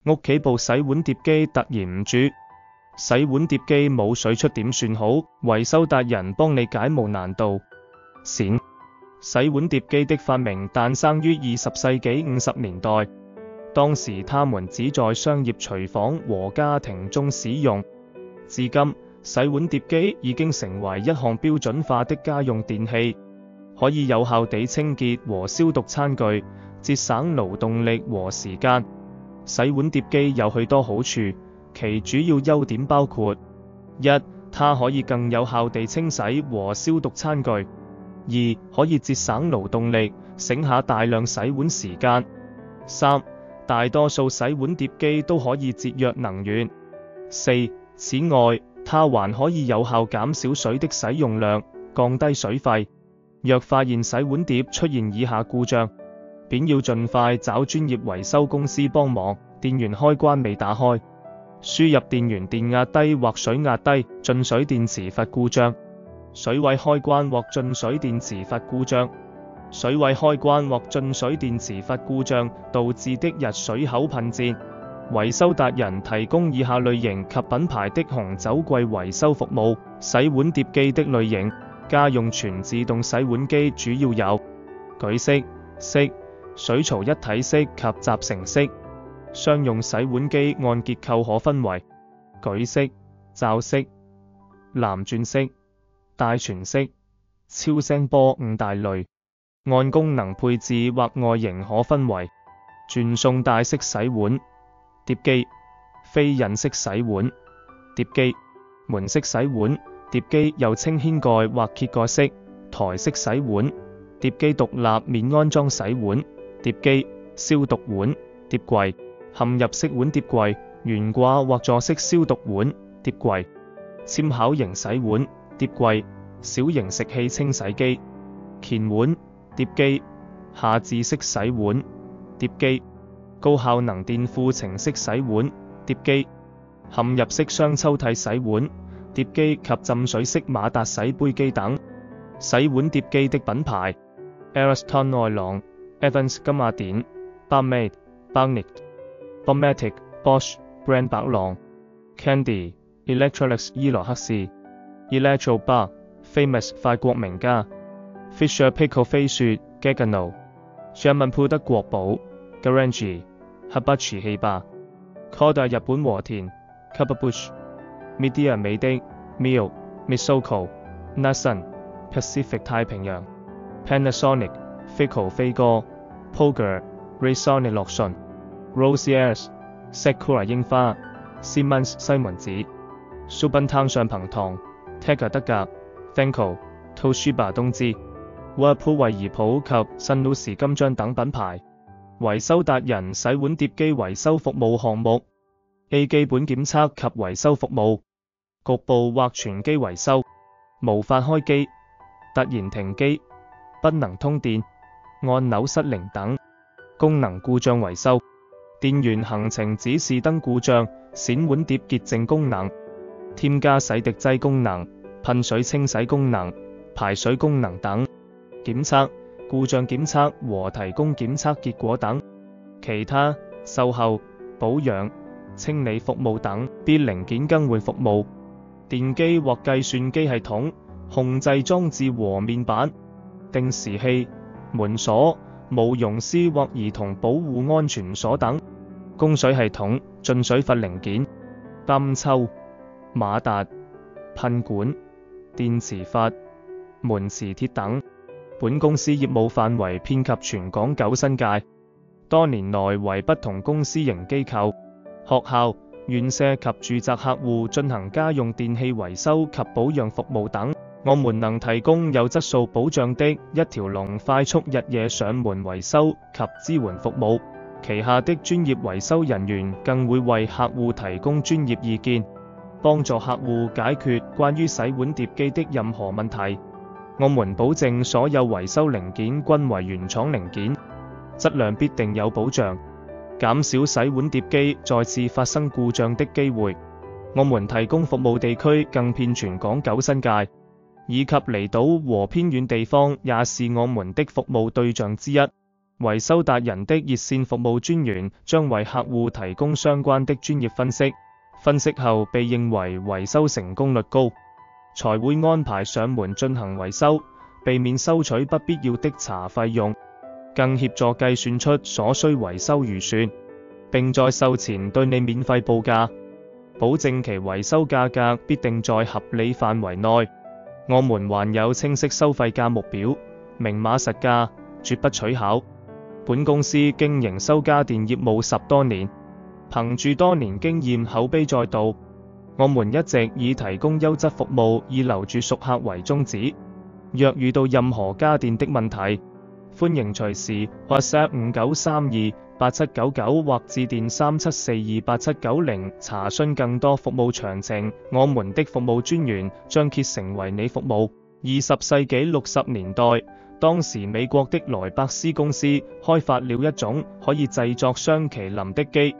屋企部洗碗碟機突然唔煮，洗碗碟機冇水出點算好？維修達人幫你解無難度。閃。洗碗碟機的發明誕生於20世紀50年代，當時它們只在商業廚房和家庭中使用。至今，洗碗碟機已經成為一項標準化的家用電器，可以有效地清潔和消毒餐具，節省勞動力和時間。洗碗碟機有許多好處，其主要優點包括：一、它可以更有效地清洗和消毒餐具；二、可以節省勞動力，省下大量洗碗時間；三、大多數洗碗碟機都可以節約能源；四、此外，它還可以有效減少水的使用量，降低水費。若發現洗碗碟出現以下故障，便要盡快找專業維修公司幫忙。電源開關未打開，輸入電源電壓低或水壓低，進水電池閥故障，水位開關或進水電池閥故障，水位開關或進水電池閥故障導致的溢水口噴濺。維修達人提供以下類型及品牌的紅酒櫃維修服務：洗碗碟機的類型，家用全自動洗碗機主要有舉式、水槽一體式及集成式。商用洗碗機按結構可分為舉式、罩式、藍鑽式、帶傳式、超聲波5大類。按功能配置或外形可分為傳送帶式洗碗碟機、非引式洗碗碟機、門式洗碗碟機，又稱掀蓋或揭蓋式台式洗碗碟機、獨立面安裝洗碗碟機、消毒碗碟櫃、嵌入式碗碟櫃、懸掛或坐式消毒碗碟櫃、簽考型洗碗碟櫃、小型食器清洗機、鉗碗碟機、下置式洗碗碟機、高效能電庫程式洗碗碟機、嵌入式雙抽屜洗碗碟機及浸水式馬達洗杯機等。洗碗碟機的品牌：Ariston 愛朗、Evans 金雅典、Barmaid、Bagnit、Dometic、Bosch、Brand 百朗、Candy、Electrolux 伊羅克士、Electrobar、Famous 法國名家、Fisher-Paykel 飛雪、Gaggenau、Germanpool 德國寶、Garange、Hitachi 氣霸、Koda 日本和田、Kaba-Bush、Midea 美的、Mio、Misoko、Nissan、Pacific 太平洋、Panasonic、Fico 飛哥、Poger、Raysonic 樂順、Rosiers、Sakura 櫻花、Siemens 西門子、Subentown 上彭堂、Tega 德格、Fenco、Toshiba 東芝、Whirlpool 惠而浦及 Sanusi 金章等品牌。維修達人洗碗碟機維修服務項目 ：A. 基本檢測及維修服務，局部或全機維修，無法開機、突然停機、不能通電、按鈕失靈等。功能故障維修，電源行程指示燈故障、洗碗碟潔淨功能、添加洗滌劑功能、噴水清洗功能、排水功能等。檢測、故障檢測和提供檢測結果等。其他、售後、保養、清理服務等。B. 零件更換服務，電機或計算機系統、控制裝置和面板、定時器、門鎖、無熔絲或兒童保護安全鎖等。供水系統、進水閥零件、泵抽、馬達、噴管、電磁閥、門磁鐵等。本公司業務範圍遍及全港9新界，多年來為不同公私營機構、學校、院舍及住宅客戶進行家用電器維修及保養服務等。我們能提供有質素保障的一條龍快速日夜上門維修及支援服務，旗下的專業維修人員更會為客戶提供專業意見，幫助客戶解決關於洗碗碟機的任何問題。我們保證所有維修零件均為原廠零件，質量必定有保障，減少洗碗碟機再次發生故障的機會。我們提供服務地區更遍全港9新界，以及離島和偏遠地方也是我們的服務對象之一。維修達人的熱線服務專員將為客戶提供相關的專業分析，分析後被認為維修成功率高，才會安排上門進行維修，避免收取不必要的查費用，更協助計算出所需維修預算，並在售前對你免費報價，保證其維修價格必定在合理範圍內。我們還有清晰收費價目表，明碼實價，絕不取巧。本公司經營修家電業務10多年，憑住多年經驗口碑在道，我們一直以提供優質服務以留住熟客為宗旨。若遇到任何家電的問題，歡迎隨時 WhatsApp 59328799或致電37428790查詢更多服務詳情。我們的服務專員將竭誠為你服務。20世紀60年代，當時美國的萊伯斯公司開發了一種可以製作雙麒麟的機。